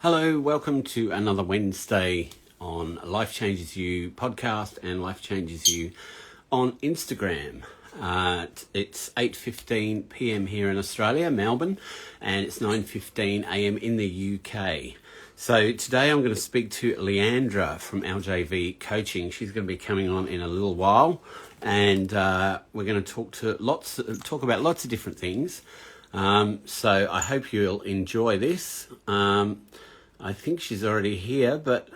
Hello, welcome to another Wednesday on Life Changes You podcast and Life Changes You on Instagram. It's 8:15 p.m. here in Australia, Melbourne, and it's 9:15 a.m. in the UK. So today I'm going to speak to Lyandra from LJV Coaching. She's going to be coming on in a little while, and we're going to talk about lots of different things. So I hope you'll enjoy this. I think she's already here, but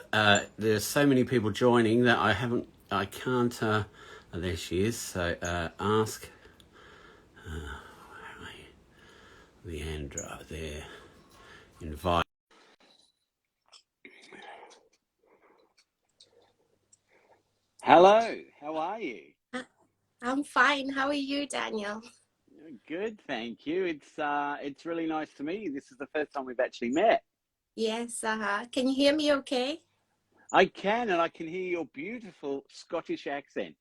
there's so many people joining that I can't, there she is. So ask Lyandra there, invite. Hello, how are you? I'm fine. How are you, Daniel? Good, thank you. It's really nice to meet you. This is the first time we've actually met. Yes, Can you hear me okay? I can, and I can hear your beautiful Scottish accent.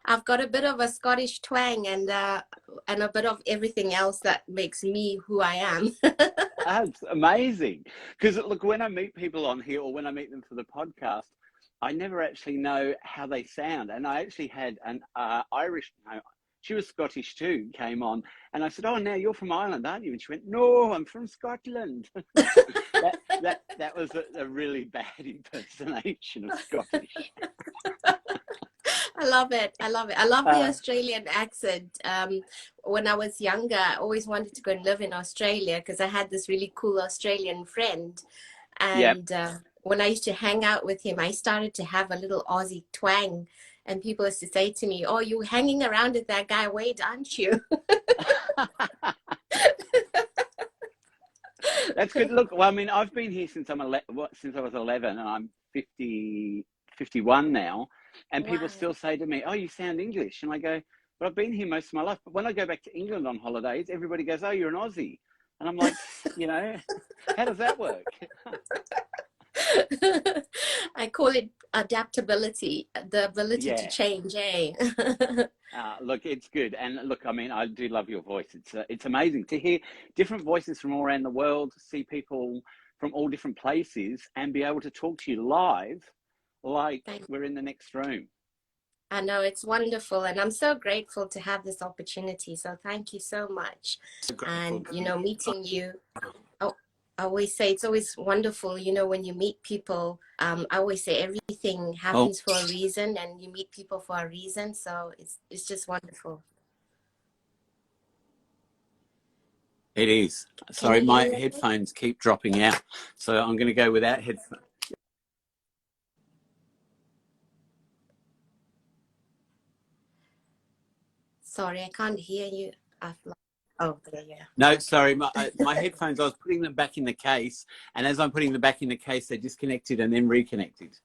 I've got a bit of a Scottish twang and a bit of everything else that makes me who I am. That's amazing. Because look, when I meet people on here or when I meet them for the podcast, I never actually know how they sound. And I actually had an Irish, no, she was Scottish too, came on. And I said, "Oh, now you're from Ireland, aren't you?" And she went, "No, I'm from Scotland." that was a really bad impersonation of Scottish. I love it. I love it. I love the Australian accent. When I was younger, I always wanted to go and live in Australia because I had this really cool Australian friend. And when I used to hang out with him, I started to have a little Aussie twang. And people used to say to me, "Oh, you're hanging around with that guy Wade, aren't you?" That's good. Look, well, I mean, I've been here since I was 11, and I'm 51 now. And people still say to me, "Oh, you sound English." And I go, "But I've been here most of my life." But when I go back to England on holidays, everybody goes, "Oh, you're an Aussie." And I'm like, how does that work? I call it adaptability, the ability to change, eh? Look, it's good. And look, I mean, I do love your voice. It's amazing to hear different voices from all around the world, to see people from all different places and be able to talk to you live like we're in the next room. I know, it's wonderful, and I'm so grateful to have this opportunity. So thank you so much. And meeting you, I always say it's always wonderful, when you meet people. I always say everything happens for a reason, and you meet people for a reason. So it's just wonderful. It is. Sorry, my headphones keep dropping out, so I'm going to go without headphones. Sorry, I can't hear you. Oh, there you are. No, sorry, my headphones, I was putting them back in the case, and as I'm putting them back in the case, they disconnected and then reconnected.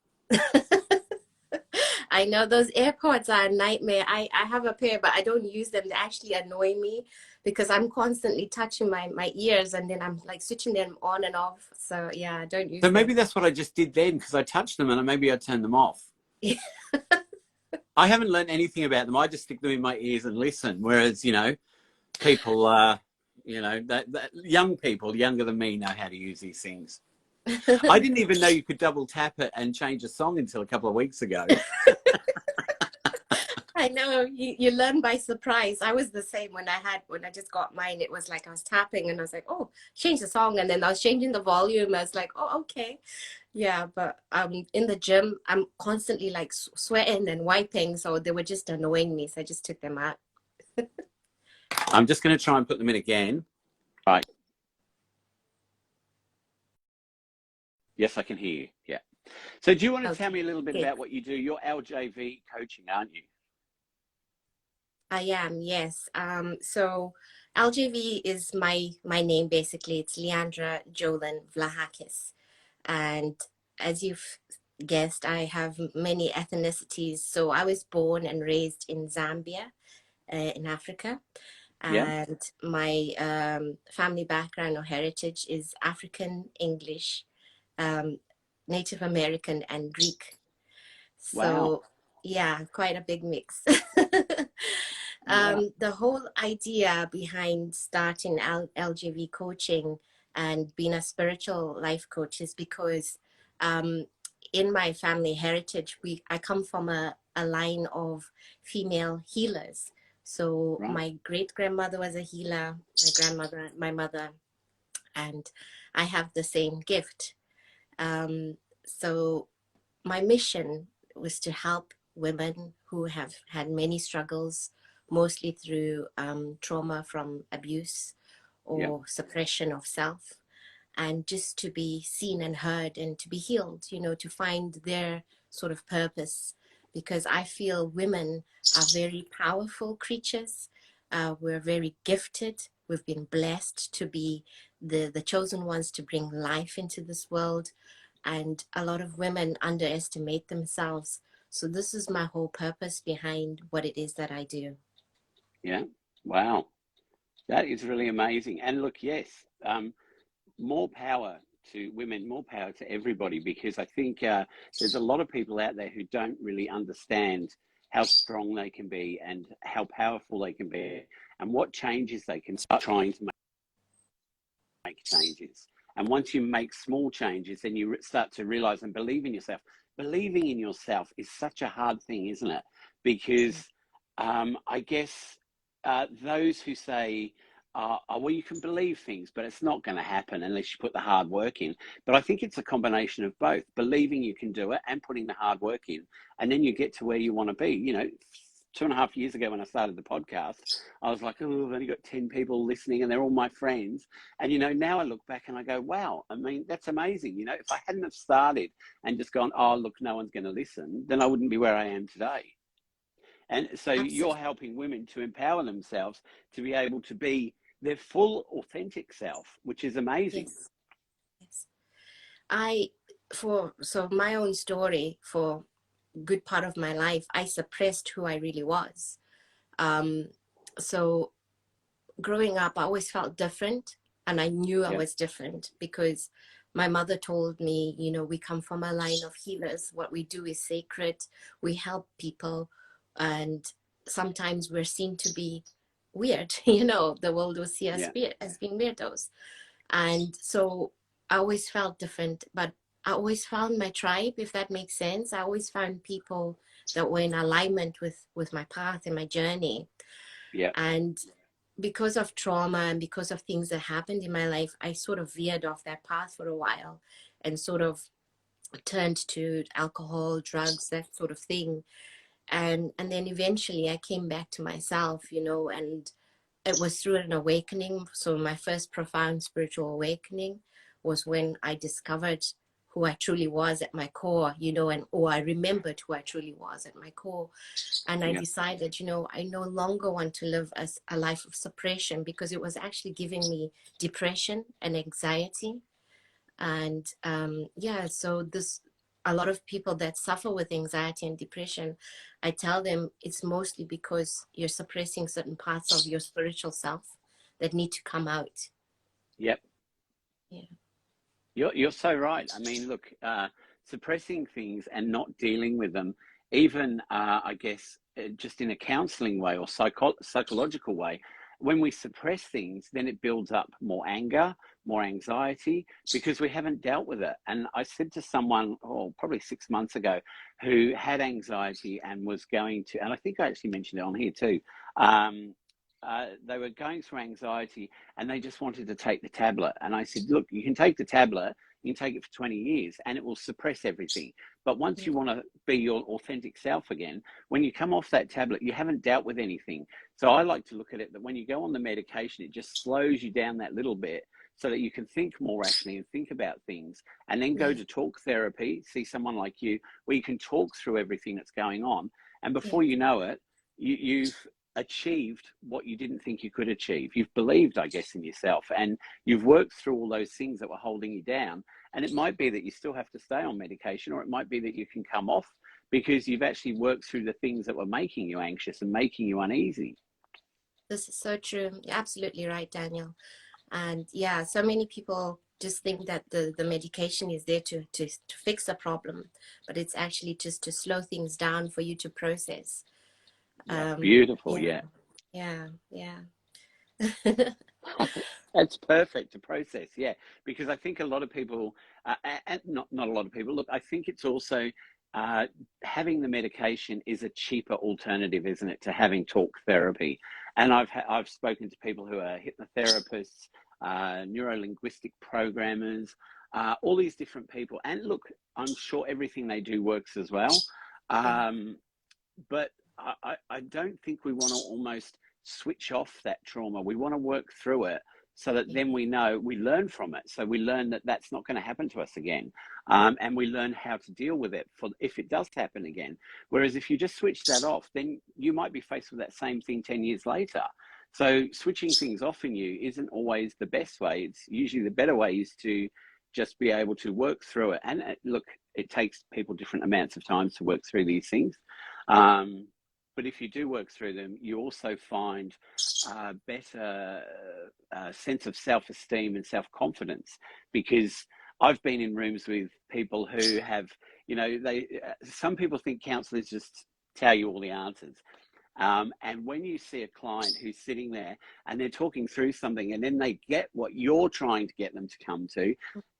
I know those AirPods are a nightmare. I have a pair, but I don't use them. They actually annoy me because I'm constantly touching my ears, and then I'm like switching them on and off. So yeah, I don't use them. So maybe that's what I just did then, because I touched them and maybe I turned them off. I haven't learned anything about them. I just stick them in my ears and listen. Whereas, people, young people younger than me know how to use these things. I didn't even know you could double tap it and change a song until a couple of weeks ago. I know, you learn by surprise. I was the same when I just got mine. It was like I was tapping and I was like, "Oh, change the song," and then I was changing the volume. I was like, "Oh, okay." Yeah, but in the gym, I'm constantly like sweating and wiping, so they were just annoying me. So I just took them out. I'm just going to try and put them in again. Right. Yes, I can hear you. Yeah. So do you want to tell me a little bit about what you do? You're LJV Coaching, aren't you? I am, yes. So LJV is my name, basically. It's Lyandra Jolin Vlahakis. And as you've guessed, I have many ethnicities. So I was born and raised in Zambia, in Africa. And my family background or heritage is African, English, Native American, and Greek. So yeah, quite a big mix. The whole idea behind starting LJV coaching and being a spiritual life coach is because in my family heritage, I come from a line of female healers. So Right. my great grandmother was a healer, my grandmother, my mother, and I have the same gift. So my mission was to help women who have had many struggles, mostly through trauma from abuse Yeah. or suppression of self, and just to be seen and heard and to be healed, you know, to find their sort of purpose. Because I feel women are very powerful creatures. We're very gifted. We've been blessed to be the chosen ones to bring life into this world. And a lot of women underestimate themselves. So this is my whole purpose behind what it is that I do. Yeah. Wow. That is really amazing. And look, yes, more power to women, more power to everybody, because I think there's a lot of people out there who don't really understand how strong they can be and how powerful they can be and what changes they can start trying to make changes. And once you make small changes, then you start to realize and believe in yourself. Believing in yourself is such a hard thing, isn't it? Because I guess those who say, well, you can believe things, but it's not going to happen unless you put the hard work in. But I think it's a combination of both, believing you can do it and putting the hard work in. And then you get to where you want to be. You know, 2.5 years ago when I started the podcast, I was like, oh, I've only got 10 people listening and they're all my friends. And, you know, now I look back and I go, wow, I mean, that's amazing. You know, if I hadn't have started and just gone, oh, look, no one's going to listen, then I wouldn't be where I am today. And so you're Absolutely. helping women to empower themselves to be able to be their full authentic self, which is amazing. Yes. Yes. So my own story, for good part of my life, I suppressed who I really was. Um, so growing up, I always felt different, and I knew I Yeah, was different because my mother told me, you know, we come from a line of healers. What we do is sacred. We help people, and sometimes we're seen to be weird. You know, the world will see us yeah, as being weirdos. And so I always felt different, but I always found my tribe, if that makes sense. I always found people that were in alignment with my path and my journey. yeah, And because of trauma and because of things that happened in my life, I sort of veered off that path for a while and sort of turned to alcohol, drugs, that sort of thing. And then eventually I came back to myself, you know, and it was through an awakening. So my first profound spiritual awakening was when I discovered who I truly was at my core, you know, and or I remembered who I truly was at my core. And I yeah, decided, you know, I no longer want to live as a life of suppression because it was actually giving me depression and anxiety. And yeah, so this, a lot of people that suffer with anxiety and depression, I tell them it's mostly because you're suppressing certain parts of your spiritual self that need to come out. yeah. Yeah. You're so right. I mean, look, suppressing things and not dealing with them, even I guess just in a counselling way or psychological way, when we suppress things, then it builds up more anger, more anxiety because we haven't dealt with it. And I said to someone, oh, probably 6 months ago, who had anxiety and was going to, and I think I actually mentioned it on here too. They were going through anxiety and they just wanted to take the tablet. And I said, look, you can take the tablet, you can take it for 20 years and it will suppress everything. But once you want to be your authentic self again, when you come off that tablet, you haven't dealt with anything. So I like to look at it that when you go on the medication, it just slows you down that little bit so that you can think more rationally and think about things and then go Yeah. to talk therapy, see someone like you, where you can talk through everything that's going on. And Yeah. before you know it, you've achieved what you didn't think you could achieve. You've believed, I guess, in yourself and you've worked through all those things that were holding you down. And it might be that you still have to stay on medication, or it might be that you can come off because you've actually worked through the things that were making you anxious and making you uneasy. This is so true. You're absolutely right, Daniel. And yeah, so many people just think that the medication is there to fix a problem, but it's actually just to slow things down for you to process. Yeah, beautiful. Yeah, Yeah. yeah, yeah. It's perfect to process, yeah, because I think a lot of people, and not a lot of people. Look, I think it's also uh, having the medication is a cheaper alternative, isn't it, to having talk therapy? And I've spoken to people who are hypnotherapists, neuro-linguistic programmers, all these different people. And look, I'm sure everything they do works as well. Yeah, Um, but I don't think we want to almost switch off that trauma. We want to work through it so that yeah, then we know we learn from it. So we learn that that's not going to happen to us again, and we learn how to deal with it for if it does happen again. Whereas if you just switch that off, then you might be faced with that same thing 10 years later. So switching things off in you isn't always the best way. It's usually the better way is to just be able to work through it. And look, it takes people different amounts of time to work through these things. Um, but if you do work through them, you also find a better sense of self-esteem and self-confidence, because I've been in rooms with people who have, some people think counsellors just tell you all the answers. And when you see a client who's sitting there and they're talking through something and then they get what you're trying to get them to come to,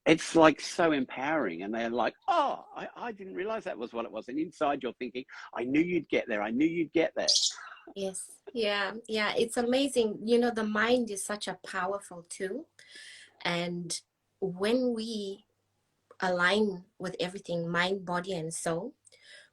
it's like so empowering. And they're like, oh, I didn't realize that was what it was. And inside you're thinking, I knew you'd get there. I knew you'd get there. yes, yeah, yeah. It's amazing. You know, the mind is such a powerful tool. And when we align with everything, mind, body, and soul,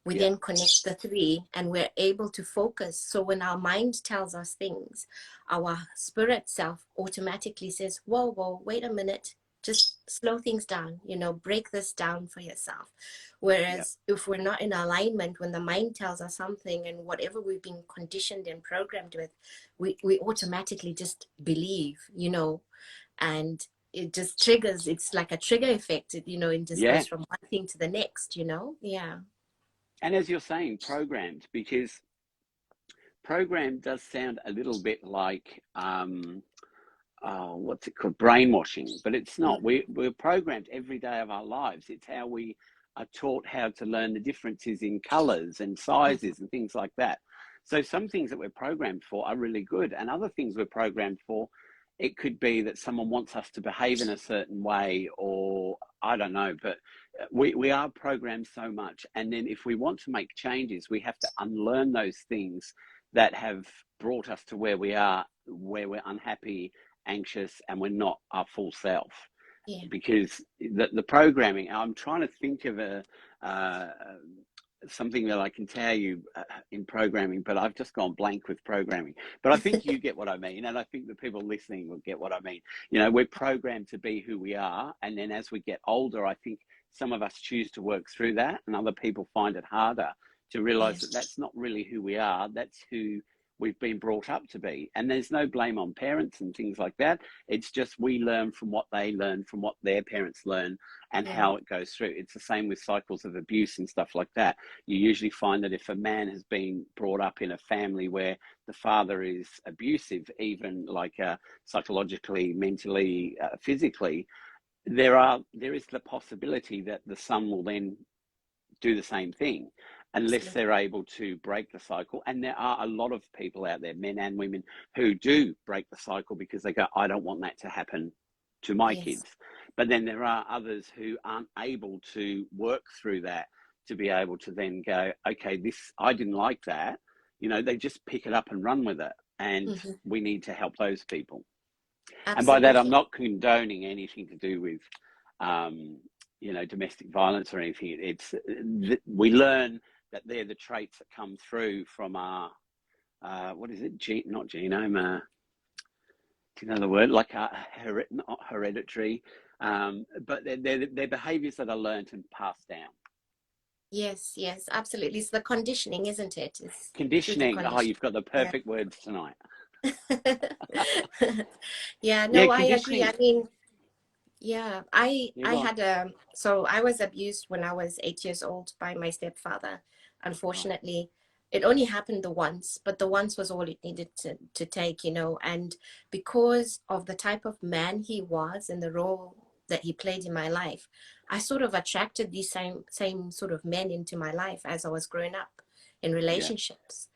we Yeah, then connect the three and we're able to focus. So when our mind tells us things, our spirit self automatically says, whoa, whoa, wait a minute, just slow things down, break this down for yourself. yeah, Whereas if we're not in alignment, when the mind tells us something and whatever we've been conditioned and programmed with, we automatically just believe, and it just triggers. It's like a trigger effect. It just yeah. goes from one thing to the next. Yeah. And as you're saying, programmed, because program does sound a little bit like oh, what's it called? Brainwashing, but it's not. We're programmed every day of our lives. It's how we are taught how to learn the differences in colors and Mhm. sizes and things like that. So some things that we're programmed for are really good, and other things we're programmed for, it could be that someone wants us to behave in a certain way, or I don't know, but we are programmed so much. And then if we want to make changes, we have to unlearn those things that have brought us to where we are, where we're unhappy, anxious, and we're not our full self. Yeah. Because the programming, I'm trying to think of uh, something that I can tell you in programming, but I've just gone blank with programming. But I think you get what I mean, and I think the people listening will get what I mean. We're programmed to be who we are, and then as we get older, I think some of us choose to work through that, and other people find it harder to realize that Yes. that's not really who we are. That's who we've been brought up to be. And there's no blame on parents and things like that. It's just we learn from what they learn, from what their parents learn, and Yeah. how it goes through. It's the same with cycles of abuse and stuff like that. You usually find that if a man has been brought up in a family where the father is abusive, even like psychologically, mentally, physically, there is the possibility that the son will then do the same thing unless Absolutely. they're able to break the cycle. And there are a lot of people out there, men and women, who do break the cycle because they go, I don't want that to happen to my Yes. kids. But then there are others who aren't able to work through that to be able to then go, okay, this, I didn't like that. They just pick it up and run with it. And Hmm. we need to help those people. And by that, I'm Absolutely. not condoning anything to do with, um, domestic violence or anything. It's we learn that they're the traits that come through from our, what is it? Not genome. Do you know the word? Like not hereditary, but they're behaviours that are learned and passed down. Yes. Yes. Absolutely. It's the conditioning, isn't it? It's through the Conditioning. Oh, conditioning. you've got the Yeah. perfect words tonight. Yeah. Yeah, No, I agree. conditioning. I mean, yeah, I You I go on. had so I was abused when I was 8 years old by my stepfather. Right. Unfortunately, it only happened the once, but the once was all it needed to take. And because of the type of man he was and the role that he played in my life, I sort of attracted these same sort of men into my life as I was growing up in Yeah. relationships,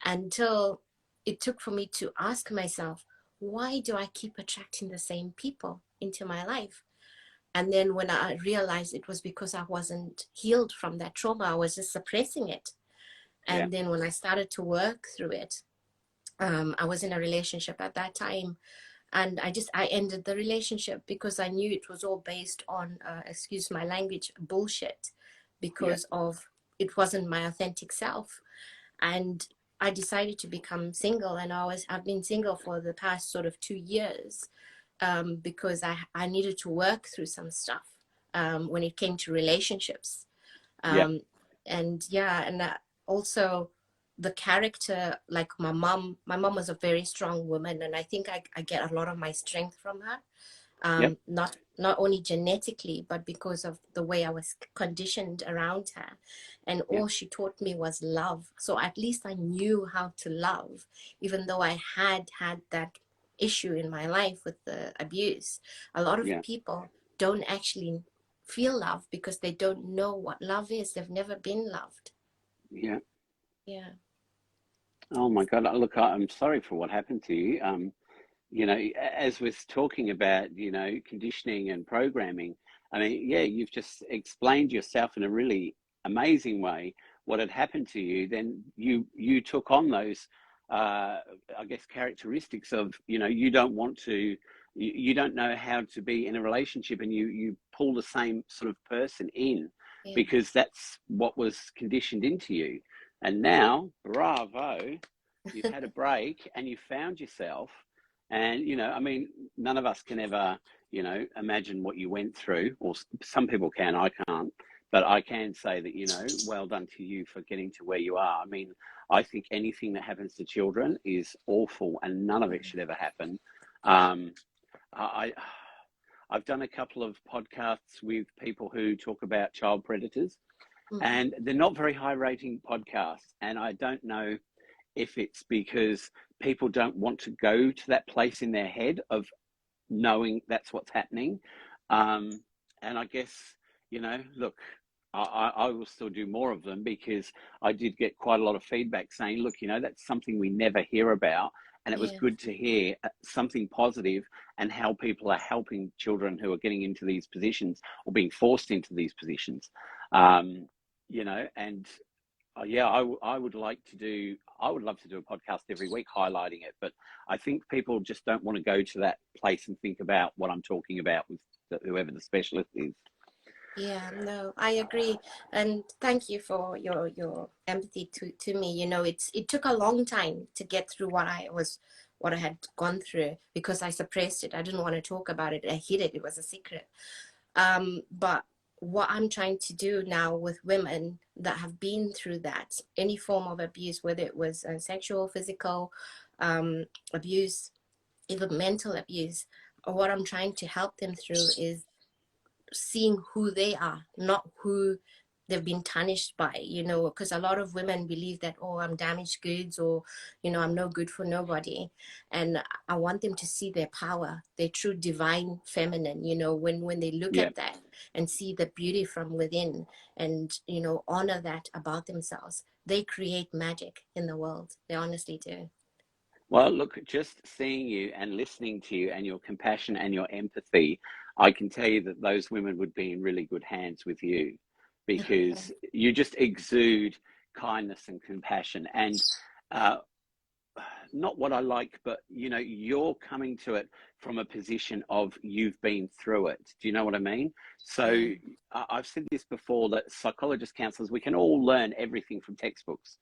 until it took for me to ask myself, why do I keep attracting the same people into my life? And then when I realized it was because I wasn't healed from that trauma, I was just suppressing it. Yeah. And then when I started to work through it, I was in a relationship at that time, and I ended the relationship because I knew it was all based on, excuse my language, bullshit, Yeah. because of it wasn't my authentic self. And I decided to become single, and I've been single for the past sort of 2 years, because I needed to work through some stuff, when it came to relationships. Yeah. And yeah, and also the character, like my mom was a very strong woman, and I think I get a lot of my strength from her, Yeah. not only genetically, but because of the way I was conditioned around her. And Yeah. all she taught me was love. So at least I knew how to love, even though I had that issue in my life with the abuse. A lot of Yeah. people don't actually feel love because they don't know what love is. They've never been loved. Yeah. Yeah. Oh my God. Look, I'm sorry for what happened to you. You know, as we're talking about, you know, conditioning and programming, I mean, yeah, you've just explained yourself in a really amazing way what had happened to you. Then you took on those, I guess, characteristics of, you know, you don't want to, you don't know how to be in a relationship, and you pull the same sort of person in Yeah. because that's what was conditioned into you. And now, bravo, you've had a break and you found yourself. And, you know, I mean, none of us can ever, you know, imagine what you went through, or some people can, I can't. But I can say that, you know, well done to you for getting to where you are. I mean, I think anything that happens to children is awful, and none of it should ever happen. Um, I, I've done a couple of podcasts with people who talk about child predators, Mm-hmm. and they're not very high rating podcasts. And I don't know if it's because people don't want to go to that place in their head of knowing that's what's happening. Um, and I guess, you know, look, I will still do more of them because I did get quite a lot of feedback saying, look, you know, that's something we never hear about. And it was Yeah. good to hear something positive and how people are helping children who are getting into these positions or being forced into these positions. Um, you know, and yeah, I would like to do, I would love to do a podcast every week highlighting it, but I think people just don't want to go to that place and think about what I'm talking about with whoever the specialist is. Yeah, no, I agree. And thank you for your empathy to me. You know, it took a long time to get through what I had gone through because I suppressed it. I didn't want to talk about it. I hid it. It was a secret. But what I'm trying to do now with women that have been through that, any form of abuse, whether it was sexual, physical, abuse, even mental abuse, or what I'm trying to help them through is seeing who they are, not who they've been tarnished by, you know, because a lot of women believe that, oh, I'm damaged goods, or, you know, I'm no good for nobody. And I want them to see their power, their true divine feminine, you know, when they look Yeah. at that and see the beauty from within and, you know, honor that about themselves, they create magic in the world. They honestly do. Well, look, just seeing you and listening to you and your compassion and your empathy, I can tell you that those women would be in really good hands with you because you just exude kindness and compassion. And uh, not what I like, but you know, you're coming to it from a position of you've been through it. Do you know what I mean? So Yeah. I've said this before that psychologists, counselors, we can all learn everything from textbooks,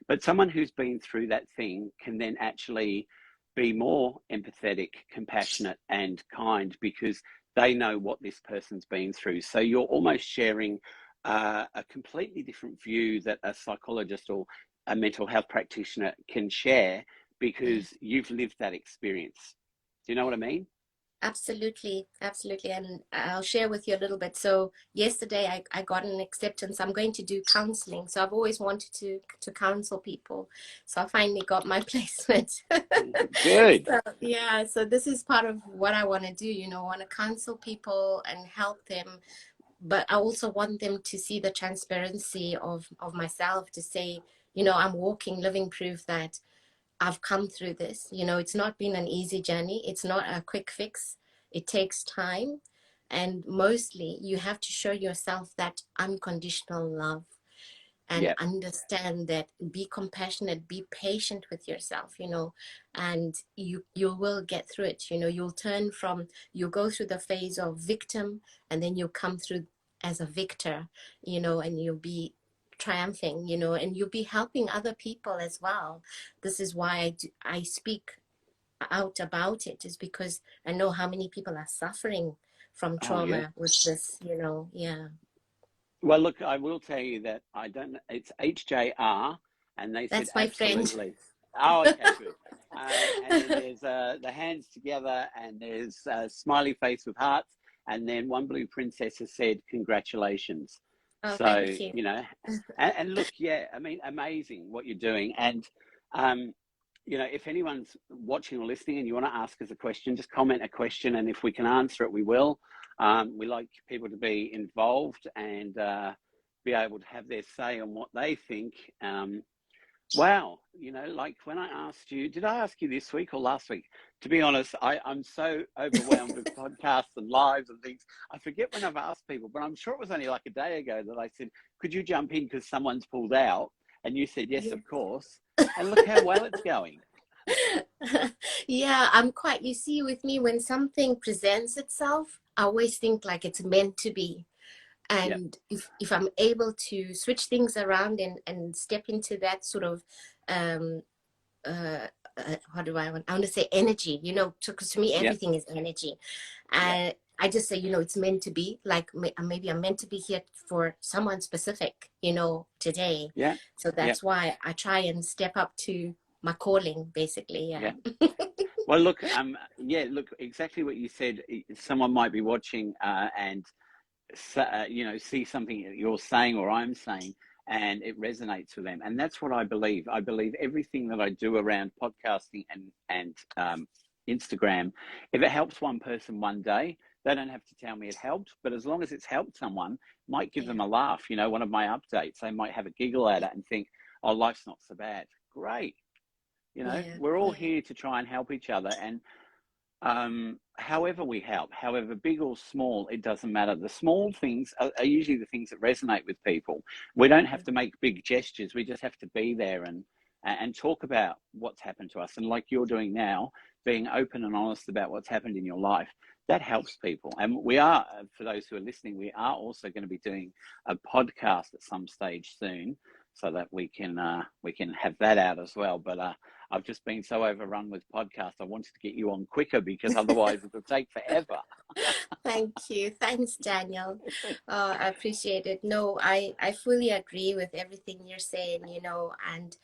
but someone who's been through that thing can then actually be more empathetic, compassionate, and kind because they know what this person's been through. So you're almost sharing a completely different view that a psychologist or a mental health practitioner can share Yeah. because you've lived that experience. Do you know what I mean? Absolutely, absolutely. And I'll share with you a little bit. So yesterday I got an acceptance. I'm going to do counseling. So I've always wanted to counsel people. So I finally got my placement. Good. So yeah, so this is part of what I want to do, you know, I want to counsel people and help them. But I also want them to see the transparency of myself to say, you know, I'm walking living proof that I've come through this. You know, it's not been an easy journey. It's not a quick fix. It takes time. And mostly you have to show yourself that unconditional love and Yeah. understand that, be compassionate, be patient with yourself, you know, and you will get through it. You know, you'll go through the phase of victim, and then you'll come through as a victor, you know, and you'll be triumphing, you know, and you'll be helping other people as well. This is why I speak out about it, is because I know how many people are suffering from Oh, yeah. trauma with this, you know. Yeah, Well, look, I will tell you that I don't know. It's HJR, and they said that's my friend. absolutely. Oh, okay, good. And then there's the hands together, and there's a smiley face with hearts, and then one blue princess has said congratulations. Oh, So, thank you. you know, and look, yeah, I mean, amazing what you're doing. And, you know, if anyone's watching or listening and you want to ask us a question, just comment a question, and if we can answer it, we will. We like people to be involved and be able to have their say on what they think. Wow, you know, like when I asked you, did I ask you this week or last week? To be honest, I'm so overwhelmed with podcasts and lives and things. I forget when I've asked people, but I'm sure it was only like a day ago that I said, could you jump in because someone's pulled out? And you said, yes, Yeah. of course. And look how well it's going. Yeah, I'm quite, you see, with me, when something presents itself, I always think like it's meant to be. Yeah, And if I'm able to switch things around and step into that sort of um how do I want to say energy, you know, because to me yeah, everything is energy. yeah, And I just say, you know, it's meant to be, like maybe I'm meant to be here for someone specific, you know, today. yeah, So yeah, that's why I try and step up to my calling, basically. Yeah. yeah. Well, look, yeah, look, exactly what you said. Someone might be watching and you know, see something that you're saying or I'm saying, and it resonates with them. And that's what I believe. I believe everything that I do around podcasting and Instagram, if it helps one person one day, they don't have to tell me it helped. But as long as it's helped someone, might give Yeah. them a laugh. You know, one of my updates, they might have a giggle at it and think, "Oh, life's not so bad." Great. You know, Yeah. we're all Yeah. here to try and help each other, and however we help, however big or small, it doesn't matter. The small things are usually the things that resonate with people. We don't have to make big gestures. We just have to be there and talk about what's happened to us. And like you're doing now, being open and honest about what's happened in your life, that helps people. And we are, for those who are listening, we are also going to be doing a podcast at some stage soon, so that we can have that out as well. But I've just been so overrun with podcasts. I wanted to get you on quicker because otherwise it would take forever. Thank you. Thanks, Daniel. I appreciate it. No, I fully agree with everything you're saying, you know, and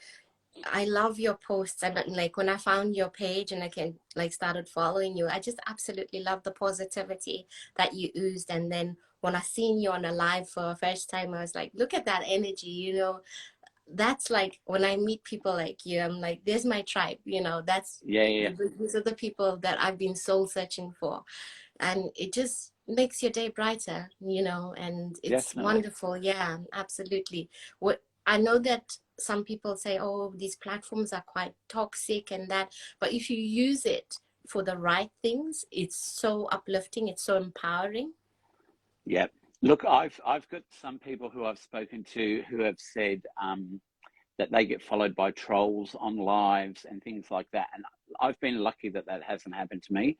I love your posts. And like when I found your page and I can like started following you, I just absolutely love the positivity that you oozed. And then when I seen you on a live for the first time, I was like, look at that energy, you know. That's like when I meet people like you, I'm like, there's my tribe, you know. That's Yeah, yeah, these are the people that I've been soul searching for, and it just makes your day brighter, you know. And it's definitely. wonderful. Yeah, absolutely. What I know that some people say, oh, these platforms are quite toxic and that, but if you use it for the right things, it's so uplifting, it's so empowering. Yeah. Look, I've got some people who I've spoken to who have said that they get followed by trolls on lives and things like that. And I've been lucky that that hasn't happened to me.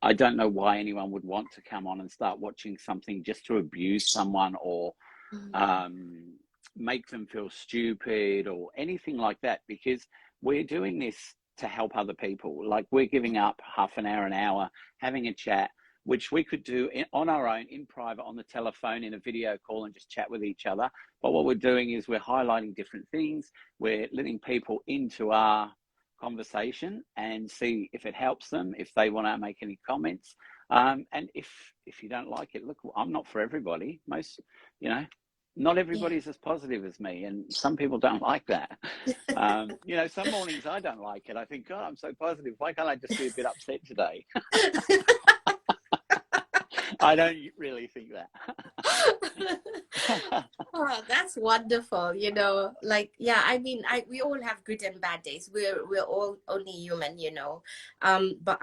I don't know why anyone would want to come on and start watching something just to abuse someone or Mm. um, make them feel stupid or anything like that, because we're doing this to help other people. Like we're giving up half an hour, having a chat, which we could do on our own in private on the telephone in a video call and just chat with each other. But what we're doing is we're highlighting different things. We're letting people into our conversation and see if it helps them, if they want to make any comments. And if you don't like it, look, I'm not for everybody. Most, you know, not Yeah. everybody's as positive as me, and some people don't like that. You know, some mornings I don't like it. I think, God, I'm so positive. Why can't I just be a bit upset today? I don't really think that. Oh, that's wonderful. Like, yeah, I mean, we all have good and bad days. We're all only human. But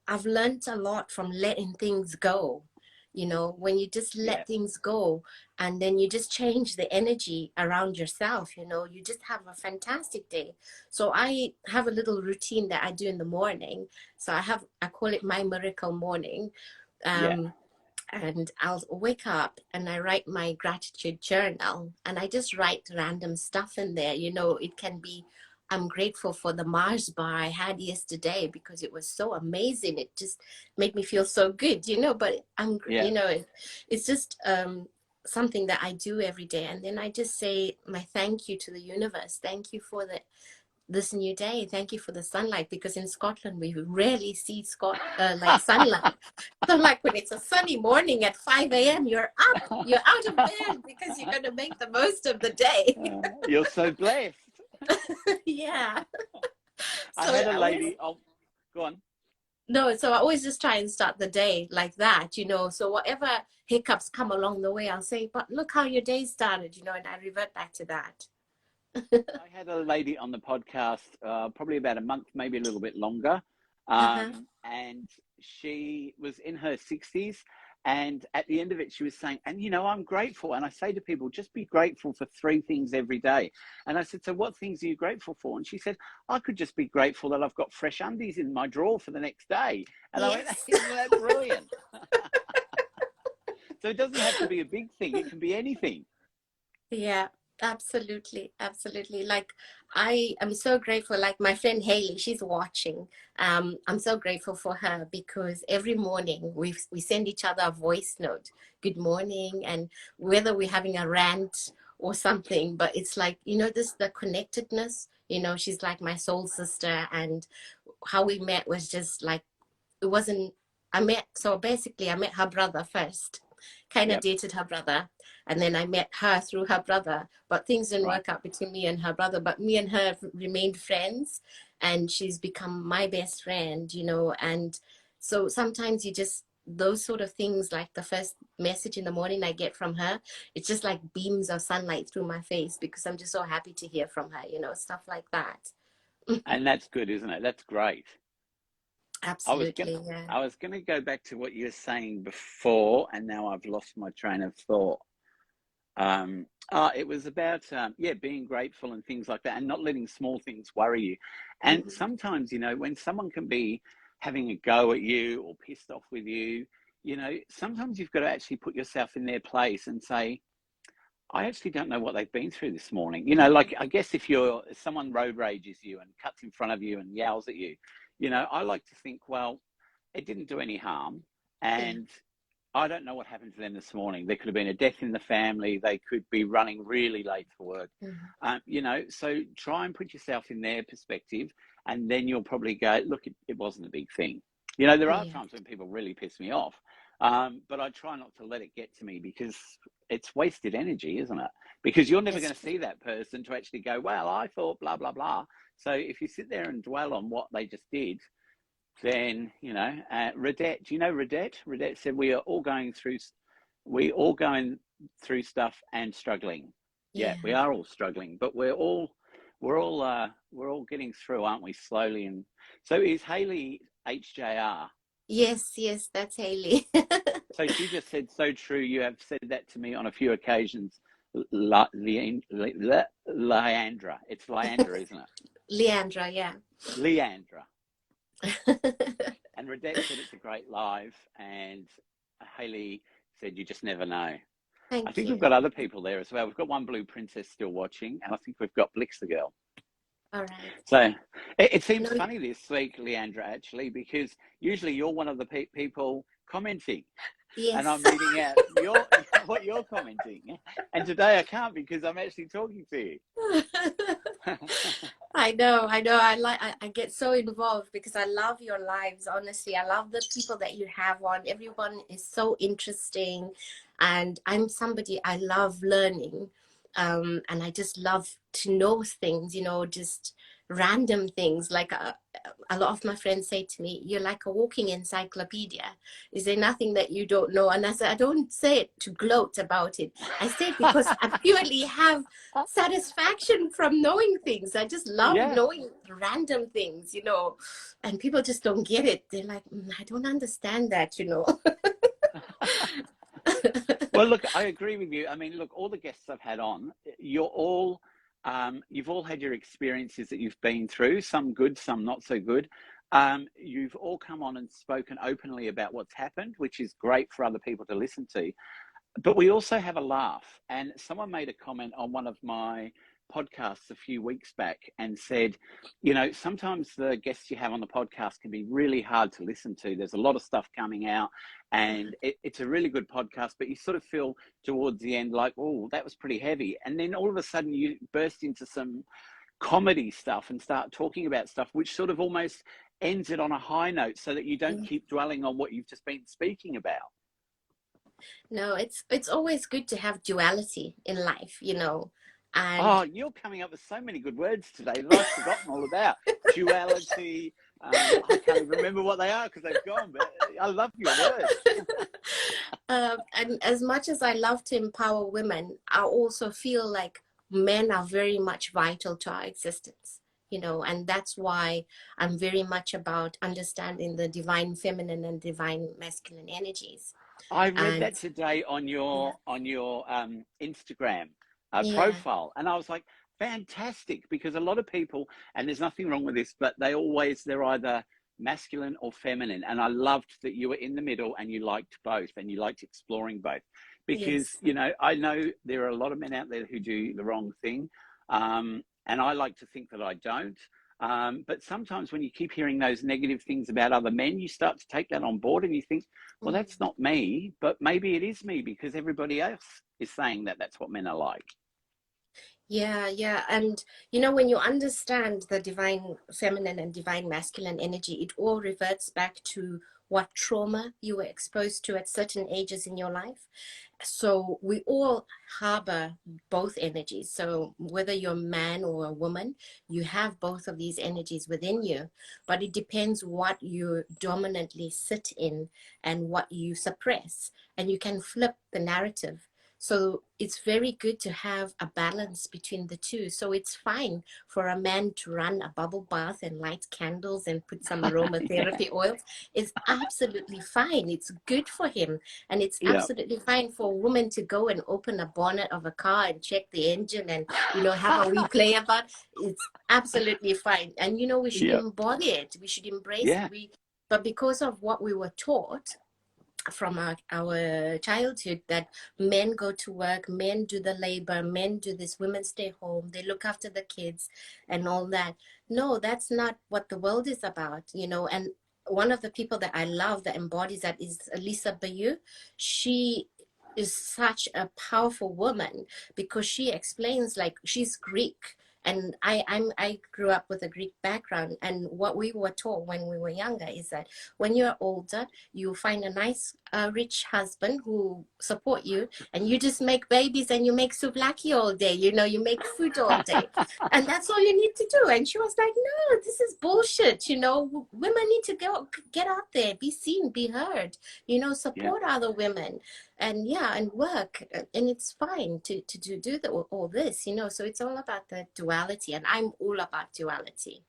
I've learned a lot from letting things go. When you just Yeah, let things go and then you just change the energy around yourself, you just have a fantastic day. So I have a little routine that I do in the morning. So I call it my miracle morning. yeah. Um, and I'll wake up and I write my gratitude journal, and I just write random stuff in there. It can be, I'm grateful for the Mars bar I had yesterday because it was so amazing. It just made me feel so good, but Yeah. it's just something that I do every day. And then I just say my thank you to the universe. Thank you for this new day. Thank you for the sunlight, because in Scotland we rarely see like sunlight. So like when it's a sunny morning at 5 a.m., you're up, you're out of bed because you're going to make the most of the day. You're so blessed. Yeah. I So had a I always, lady. Oh, go on. no, so I always just try and start the day like that. So whatever hiccups come along the way, I'll say, but look how your day started, and I revert back to that. I had a lady on the podcast probably about a month, maybe a little bit longer. Uh-huh. And she was in her 60s. And at the end of it, she was saying, and I'm grateful. And I say to people, just be grateful for three things every day. And I said, so what things are you grateful for? And she said, I could just be grateful that I've got fresh undies in my drawer for the next day. And I went, Yes. isn't that brilliant? So it doesn't have to be a big thing, it can be anything. Yeah, absolutely, absolutely. Like I am so grateful. Like my friend Haley, she's watching. I'm so grateful for her because every morning we send each other a voice note, good morning, and whether we're having a rant or something, but it's like, this the connectedness. She's like my soul sister, and how we met was just like it wasn't I met so basically I met her brother first, kind of Yep. dated her brother, and then I met her through her brother, but things didn't Right. work out between me and her brother, but me and her remained friends, and she's become my best friend. And so sometimes you just those sort of things, like the first message in the morning I get from her, it's just like beams of sunlight through my face because I'm just so happy to hear from her, stuff like that. And that's good, isn't it? That's great. I was gonna Absolutely, yeah. I was gonna go back to what you were saying before, and now I've lost my train of thought. It was about yeah, being grateful and things like that, and not letting small things worry you. And Mhm. sometimes, when someone can be having a go at you or pissed off with you, sometimes you've got to actually put yourself in their place and say, I actually don't know what they've been through this morning. Like I guess if someone road rages you and cuts in front of you and yells at you, I like to think, well, it didn't do any harm, Yeah. and I don't know what happened to them this morning. There could have been a death in the family. They could be running really late for work. Mhm. So try and put yourself in their perspective, and then you'll probably go, look, it wasn't a big thing. There are Yeah. times when people really piss me off, but I try not to let it get to me because it's wasted energy, isn't it? Because you're never That's going to true. see that person to actually go, well, I thought blah, blah, blah. So if you sit there and dwell on what they just did, then Redette. Do you know Redette? Redette said we all going through stuff and struggling. Yeah, we Yeah. are all struggling, but we're all getting through, aren't we? Slowly. And so is Haley HJR. Yes, yes, that's Haley. So she just said, so true. You have said that to me on a few occasions. Lyandra. It's Lyandra, isn't it? Lyandra, yeah. Lyandra. And Redette said it's a great live, and Haley said you just never know. I Thank think we've you. got other people there as well. We've got one Blue Princess still watching, and I think we've got Blix the girl. All right. So it seems No, funny this week, Leandra, actually, because usually you're one of the people commenting, and yes. I'm reading out what you're commenting. And today I can't because I'm actually talking to you. I know, I know. I get so involved because I love your lives, honestly. I love the people that you have on. Everyone is so interesting. And I'm somebody I love learning. And I just love to know things, just random things. Like a lot of my friends say to me, you're like a walking encyclopedia. Is there nothing that you don't know? And I said, I don't say it to gloat about it. I say it because I purely have satisfaction from knowing things. I just love Yeah. knowing random things, you know, and people just don't get it. They're like, I don't understand that, you know. Well, look, I agree with you. I mean, look, all the guests I've had on, you've all had your experiences that you've been through, some good, some not so good. You've all come on and spoken openly about what's happened, which is great for other people to listen to. But we also have a laugh. And someone made a comment on one of my podcasts a few weeks back and said, you know, sometimes the guests you have on the podcast can be really hard to listen to. There's a lot of stuff coming out and it's a really good podcast, but you sort of feel towards the end like, oh, that was pretty heavy. And then all of a sudden you burst into some comedy stuff and start talking about stuff which sort of almost ends it on a high note so that you don't keep dwelling on what you've just been speaking about. No, it's always good to have duality in life, you know. Oh, And you're coming up with so many good words today that I've forgotten all about. Duality. I can't even remember what they are because they've gone, but I love your words. and as much as I love to empower women, I also feel like men are very much vital to our existence, you know, and that's why I'm very much about understanding the divine feminine and divine masculine energies. I read And that today on yeah, your Instagram yeah, profile, and I was like, fantastic, because a lot of people, and there's nothing wrong with this, but they're either masculine or feminine, and I loved that you were in the middle and you liked both and you liked exploring both, because yes. you know I know there are a lot of men out there who do the wrong thing, and I like to think that I don't. But sometimes when you keep hearing those negative things about other men, you start to take that on board and you think, well, Mm. that's not me, but maybe it is me because everybody else is saying that that's what men are like. Yeah, yeah. And you know, when you understand the divine feminine and divine masculine energy, it all reverts back to what trauma you were exposed to at certain ages in your life. So we all harbor both energies. So whether you're a man or a woman, you have both of these energies within you, but it depends what you dominantly sit in and what you suppress. And you can flip the narrative. So it's very good to have a balance between the two. So it's fine for a man to run a bubble bath and light candles and put some Yeah, aromatherapy oils. It's absolutely fine. It's good for him. And it's yeah, absolutely fine for a woman to go and open a bonnet of a car and check the engine and, you know, have a replay about it. It's absolutely fine. And, you know, we should yeah, embody it. We should embrace it. yeah, But because of what we were taught, from our childhood, that men go to work, men do the labor, men do this, women stay home, they look after the kids and all that. No, that's not what the world is about, you know. And one of the people that I love that embodies that is Lisa Bayou. She is such a powerful woman because she explains, like, she's Greek, and I grew up with a Greek background, and what we were taught when we were younger is that when you're older, you find a nice, rich husband who support you, and you just make babies and you make souvlaki all day. You know, you make food all day, and that's all you need to do. And she was like, "No, this is bullshit. You know, women need to go get out there, be seen, be heard. You know, yeah. support other women, and yeah, and work. And it's fine to do all this. You know, so it's all about the duality, and I'm all about duality."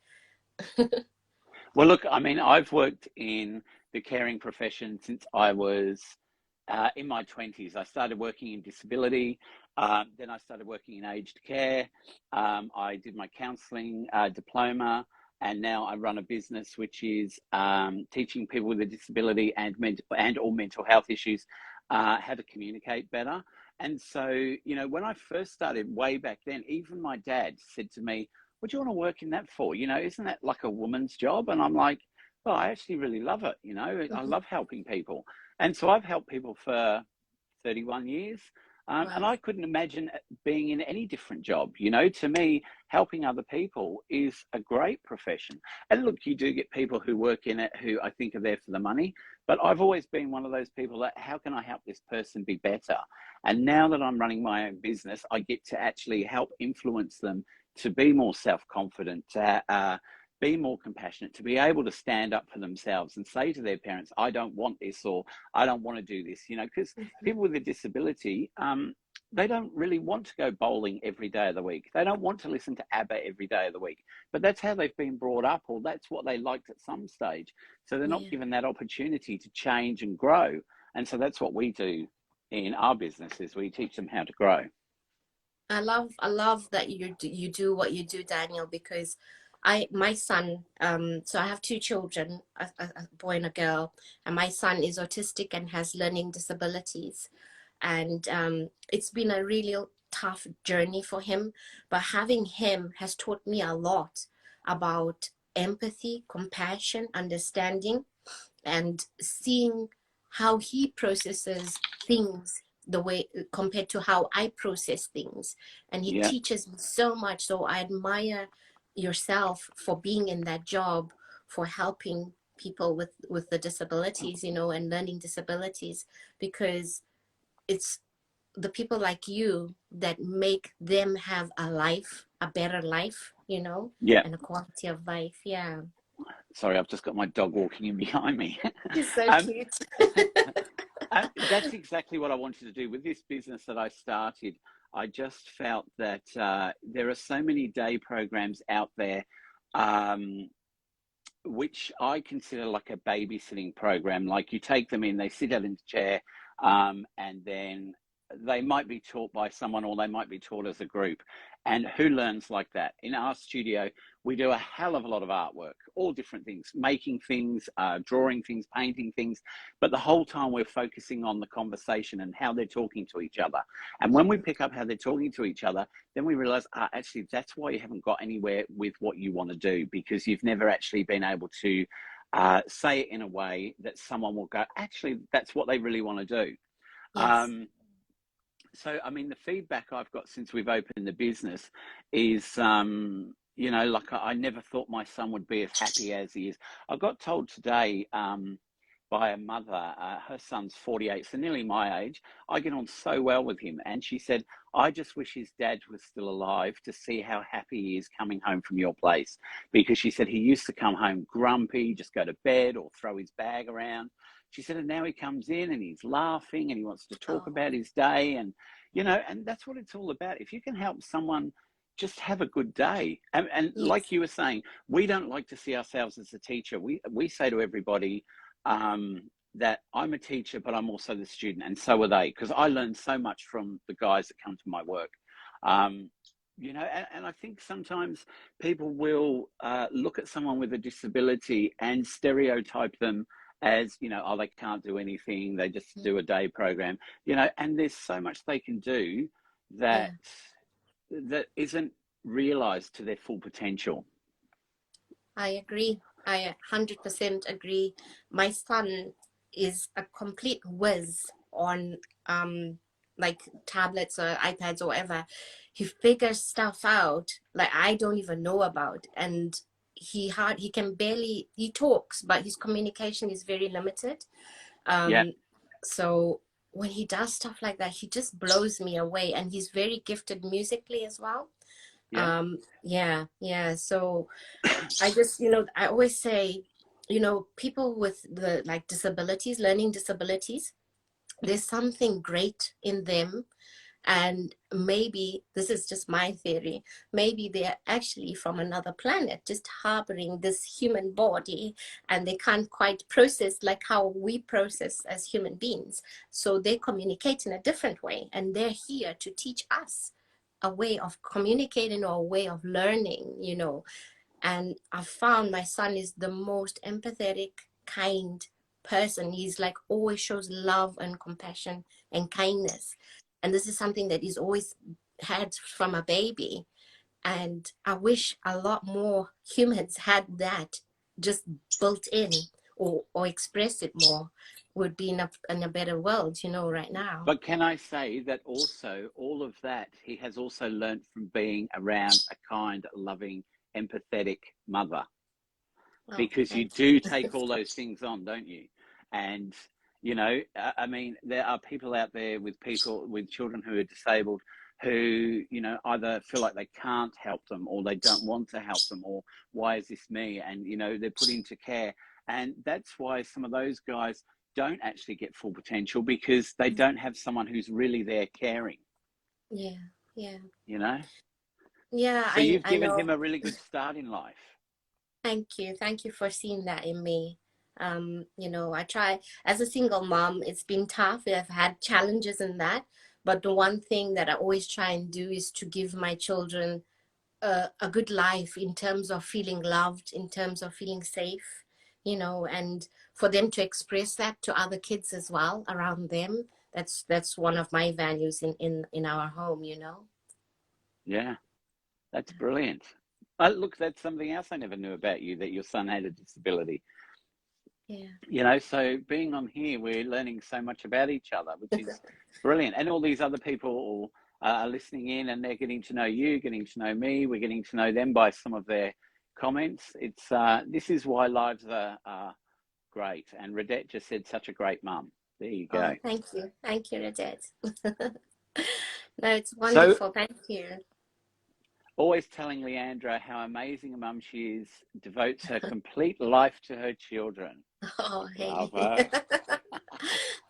Well, look, I mean, I've worked in the caring profession since I was in my 20s. I started working in disability, then I started working in aged care. I did my counselling diploma, and now I run a business which is teaching people with a disability and or mental health issues how to communicate better. And so, you know, when I first started way back then, even my dad said to me, what do you want to work in that for? You know, isn't that like a woman's job? And I'm like, well, I actually really love it. You know, I Mhm. love helping people. And so I've helped people for 31 years. And Wow. I couldn't imagine being in any different job. You know, to me, helping other people is a great profession. And look, you do get people who work in it who I think are there for the money. But I've always been one of those people that, how can I help this person be better? And now that I'm running my own business, I get to actually help influence them to be more self-confident, to be more compassionate, to be able to stand up for themselves and say to their parents, I don't want this, or I don't want to do this, you know, because people with a disability, they don't really want to go bowling every day of the week. They don't want to listen to ABBA every day of the week, but that's how they've been brought up, or that's what they liked at some stage. So they're not given that opportunity to change and grow. And so that's what we do in our business, is we teach them how to grow. I love that you do what you do, Daniel, because my son, so I have two children, a boy and a girl, and my son is autistic and has learning disabilities. And it's been a really tough journey for him, but having him has taught me a lot about empathy, compassion, understanding, and seeing how he processes things the way compared to how I process things. And he teaches me so much. So I admire yourself for being in that job, for helping people with the disabilities, you know, and learning disabilities, because it's the people like you that make them have a life, a better life, you know, and a quality of life. Yeah. Sorry, I've just got my dog walking in behind me. He's so cute. That's exactly what I wanted to do with this business that I started. I just felt that there are so many day programs out there, which I consider like a babysitting program. Like, you take them in, they sit out in the chair, and then they might be taught by someone, or they might be taught as a group. And who learns like that? In our studio, we do a hell of a lot of artwork, all different things, making things, drawing things, painting things. But the whole time we're focusing on the conversation and how they're talking to each other. And when we pick up how they're talking to each other, then we realize, actually, that's why you haven't got anywhere with what you want to do, because you've never actually been able to say it in a way that someone will go, actually, that's what they really want to do. Yes. So, I mean, the feedback I've got since we've opened the business is, you know, like, I never thought my son would be as happy as he is. I got told today by a mother, her son's 48, so nearly my age. I get on so well with him. And she said, I just wish his dad was still alive to see how happy he is coming home from your place. Because she said he used to come home grumpy, just go to bed or throw his bag around. She said, and now he comes in and he's laughing and he wants to talk about his day. And, you know, and that's what it's all about. If you can help someone just have a good day. And like you were saying, we don't like to see ourselves as a teacher. We say to everybody that I'm a teacher, but I'm also the student. And so are they, because I learn so much from the guys that come to my work. You know, and I think sometimes people will look at someone with a disability and stereotype them as, you know, oh, they can't do anything, they just do a day program, you know. And there's so much they can do that that isn't realized to their full potential. I agree. I 100% agree. My son is a complete whiz on like tablets or iPads or whatever. He figures stuff out like I don't even know about, and he can barely, he talks, but his communication is very limited. So when he does stuff like that, he just blows me away, and he's very gifted musically as well. So I just, you know, I always say, you know, people with the like disabilities, learning disabilities, there's something great in them. And maybe this is just my theory, maybe they're actually from another planet, just harboring this human body, and they can't quite process like how we process as human beings. So they communicate in a different way, and they're here to teach us a way of communicating or a way of learning, you know. And I found my son is the most empathetic, kind person. He's like always shows love and compassion and kindness. And this is something that he's always had from a baby. And I wish a lot more humans had that just built in, or express it more. Would be in a better world, you know, right now. But can I say that also, all of that, he has also learnt from being around a kind, loving, empathetic mother. Because you do take all those things on, don't you? And, you know, I mean, there are people out there with children who are disabled who, you know, either feel like they can't help them or they don't want to help them, or why is this me? And, you know, they're put into care. And that's why some of those guys don't actually get full potential, because they don't have someone who's really there caring. Yeah, yeah. You know? Yeah, So you've I given know. him a really good start in life. Thank you. Thank you for seeing that in me. You know, I try as a single mom, it's been tough. I've had challenges in that. But the one thing that I always try and do is to give my children a good life in terms of feeling loved, in terms of feeling safe, you know, and for them to express that to other kids as well around them. That's one of my values in our home, you know. Yeah, that's brilliant. Look, that's something else I never knew about you, that your son had a disability. Yeah. You know, so being on here, we're learning so much about each other, which is brilliant. And all these other people are listening in, and they're getting to know you, getting to know me. We're getting to know them by some of their comments. It's this is why lives are great. And Redette just said, such a great mum. There you go. Oh, thank you. Thank you, Radette. No, it's So wonderful. Thank you. always telling Lyandra how amazing a mum she is, devotes her complete life to her children. Oh, hey. Love her.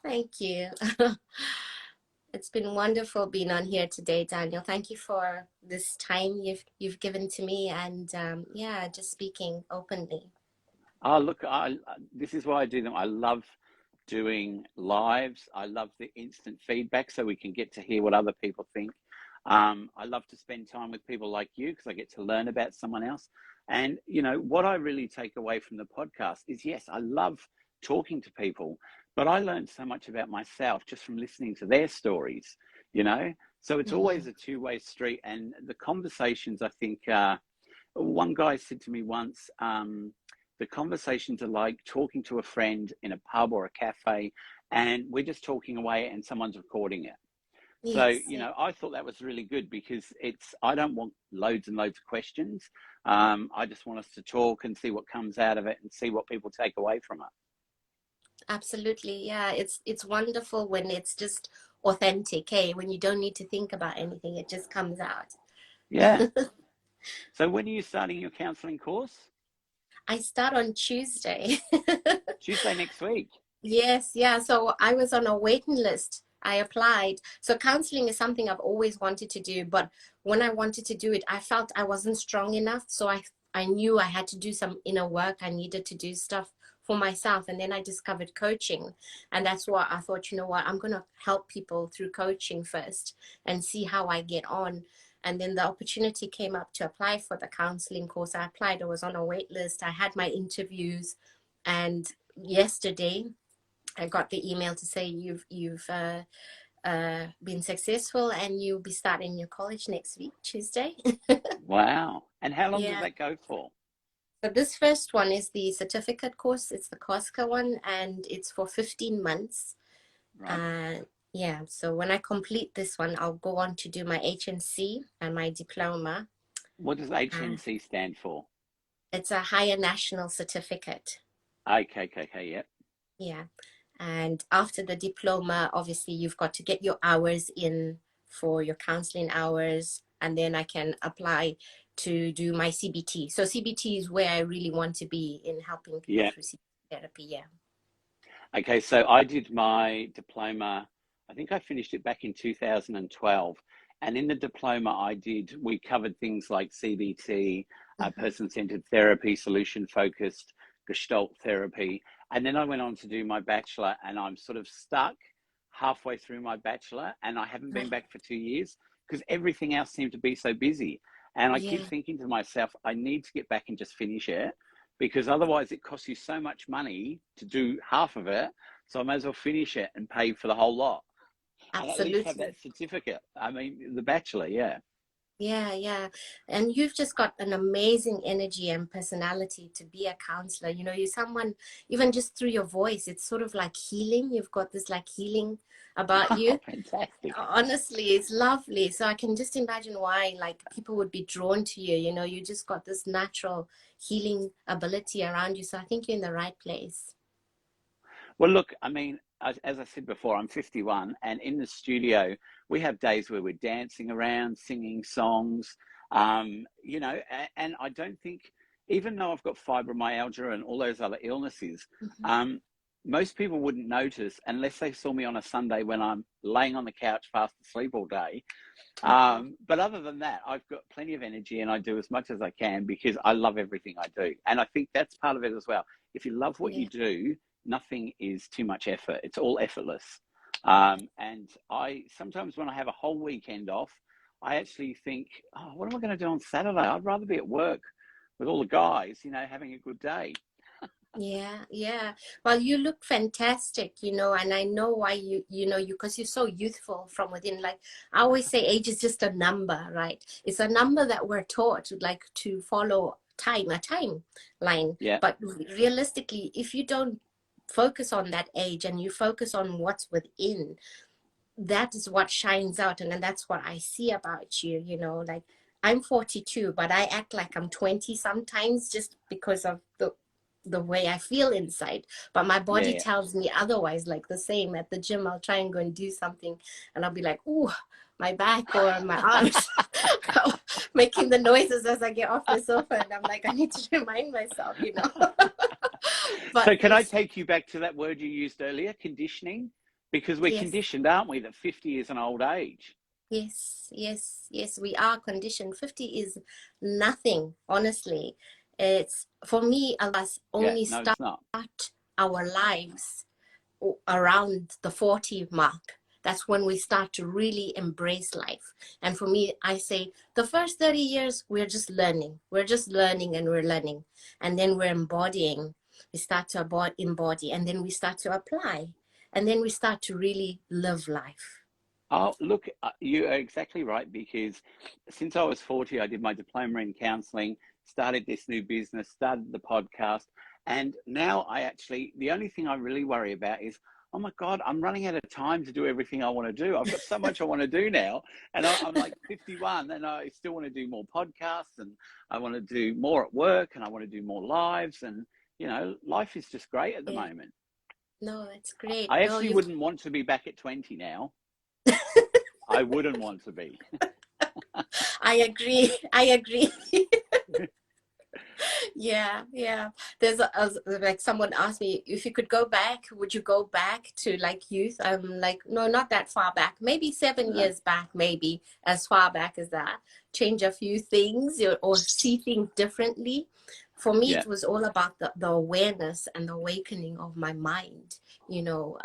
Thank you. It's been wonderful being on here today, Daniel. Thank you for this time you've given to me, and yeah, just speaking openly. Oh, look, this is why I do them. I love doing lives. I love the instant feedback so we can get to hear what other people think. I love to spend time with people like you because I get to learn about someone else. And, you know, what I really take away from the podcast is, yes, I love talking to people, but I learned so much about myself just from listening to their stories, you know? So it's Mm-hmm. always a two-way street. And the conversations, I think, one guy said to me once, the conversations are like talking to a friend in a pub or a cafe, and we're just talking away and someone's recording it. So, Yes, you yeah. know, I thought that was really good because I don't want loads and loads of questions. I just want us to talk and see what comes out of it and see what people take away from it. Absolutely. Yeah, it's wonderful when it's just authentic, hey, when you don't need to think about anything, it just comes out. Yeah. So when are you starting your counselling course? I start on Tuesday. Tuesday next week. Yes, yeah. So I was on a waiting list. I applied. So counseling is something I've always wanted to do, but when I wanted to do it, I felt I wasn't strong enough. So I knew I had to do some inner work. I needed to do stuff for myself. And then I discovered coaching. And that's why I thought, you know what, I'm going to help people through coaching first and see how I get on. And then the opportunity came up to apply for the counseling course. I applied. I was on a wait list. I had my interviews, and yesterday I got the email to say you've been successful and you'll be starting your college next week, Tuesday. Wow. And how long does Yeah. that go for? So this first one is the certificate course. It's the COSCA one, and it's for 15 months. Right. Yeah. So when I complete this one, I'll go on to do my HNC and my diploma. What does HNC stand for? It's a higher national certificate. Okay, yep. Yeah. And after the diploma, obviously you've got to get your hours in for your counseling hours, and then I can apply to do my CBT. So CBT is where I really want to be, in helping people Yeah. through CBT therapy. Yeah. Okay, so I did my diploma, I think I finished it back in 2012. And in the diploma we covered things like CBT, Mm-hmm. person-centered therapy, solution-focused, Gestalt therapy. And then I went on to do my bachelor, and I'm sort of stuck halfway through my bachelor, and I haven't been back for 2 years because everything else seemed to be so busy. And I keep Yeah, thinking to myself, I need to get back and just finish it, because otherwise it costs you so much money to do half of it. So I may as well finish it and pay for the whole lot and at least have absolutely. that certificate. I mean, the bachelor, yeah. Yeah, yeah. And you've just got an amazing energy and personality to be a counselor. You know, you're someone, even just through your voice, it's sort of like healing. You've got this like healing about Oh, you. fantastic. Honestly, it's lovely. So I can just imagine why like people would be drawn to you. You know, you just got this natural healing ability around you. So I think you're in the right place. Well, look, I mean, as I said before, I'm 51, and in the studio, we have days where we're dancing around, singing songs, you know, and I don't think, even though I've got fibromyalgia and all those other illnesses, Mhm. most people wouldn't notice unless they saw me on a Sunday when I'm laying on the couch fast asleep all day. Mhm. But other than that, I've got plenty of energy and I do as much as I can because I love everything I do. And I think that's part of it as well. If you love what you Yeah. do, nothing is too much effort. It's all effortless. And I sometimes when I have a whole weekend off, I actually think, oh, what am I going to do on Saturday? I'd rather be at work with all the guys, you know, having a good day. Yeah, yeah. Well, you look fantastic, you know, and I know why you know, because you're so youthful from within. Like I always say, age is just a number, right? It's a number that we're taught like to follow time, a timeline. Yeah, But realistically, if you don't focus on that age and you focus on what's within, that is what shines out. And then that's what I see about you, you know, like I'm 42, but I act like I'm 20 sometimes just because of the way I feel inside. But my body yeah. tells me otherwise, like the same at the gym, I'll try and go and do something and I'll be like, ooh, my back or my arms making the noises as I get off the sofa. And I'm like, I need to remind myself, you know. But So can I it's, take you back to that word you used earlier, conditioning? Because we're yes. conditioned, aren't we, that 50 is an old age? Yes, yes, yes, we are conditioned. 50 is nothing, honestly. It's for me, us Yeah, only no, start it's not. our lives around the 40 mark. That's when we start to really embrace life. And for me, I say the first 30 years, we're just learning. We're just learning and we're learning. And then we're embodying. We start to embody and then we start to apply. And then we start to really live life. Oh, look, you are exactly right because since I was 40, I did my diploma in counseling, started this new business, started the podcast, and now I actually, the only thing I really worry about is, oh my God, I'm running out of time to do everything I want to do. I've got so much I want to do now, and I'm like 51, and I still want to do more podcasts, and I want to do more at work, and I want to do more lives, and you know, life is just great at the Yeah. moment. No, that's great. I No, actually you've wouldn't want to be back at 20 now. I wouldn't want to be. I agree. I agree. Yeah, yeah. Like someone asked me if you could go back, would you go back to like youth? I'm like, no, not that far back. Maybe seven No. years back, maybe as far back as that. Change a few things or see things differently. For me, Yeah. it was all about the awareness and the awakening of my mind, you know,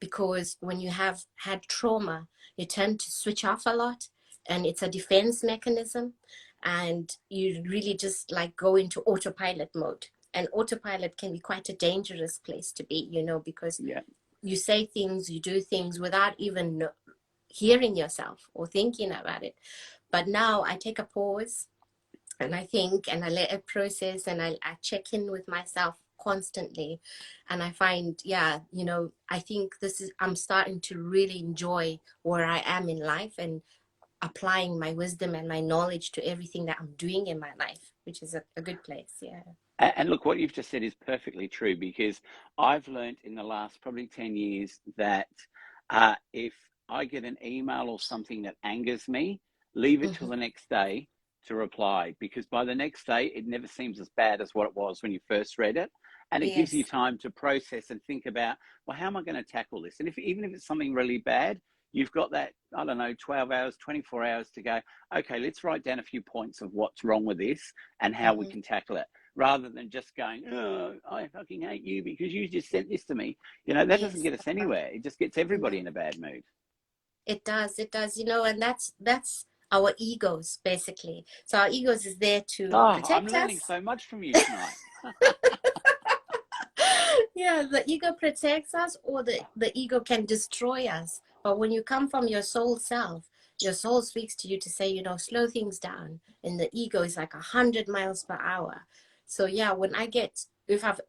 because when you have had trauma, you tend to switch off a lot and it's a defense mechanism and you really just like go into autopilot mode. And autopilot can be quite a dangerous place to be, you know, because Yeah. you say things, you do things without even hearing yourself or thinking about it. But now I take a pause and I think and I let it process and I check in with myself constantly. And I find, yeah, you know, I think I'm starting to really enjoy where I am in life and applying my wisdom and my knowledge to everything that I'm doing in my life, which is a good place. Yeah. And look, what you've just said is perfectly true because I've learned in the last probably 10 years that if I get an email or something that angers me, leave it till Mm-hmm. the next day to reply because by the next day, it never seems as bad as what it was when you first read it. And it gives you Yes. time to process and think about, well, how am I going to tackle this? And if even if it's something really bad, you've got that, I don't know, 12 hours, 24 hours to go, okay, let's write down a few points of what's wrong with this and how we Mm-hmm. can tackle it rather than just going, oh, I fucking hate you because you just sent this to me. You know, that doesn't Yes. get us anywhere. It just gets everybody No, in a bad mood. it does. It does. You know, and that's our egos basically. So our egos is there to Oh, I'm protect learning us. so much from you tonight. Yeah, the ego protects us or the ego can destroy us. But when you come from your soul self, your soul speaks to you to say, you know, slow things down. And the ego is like 100 miles per hour. So yeah, when I get, if I've,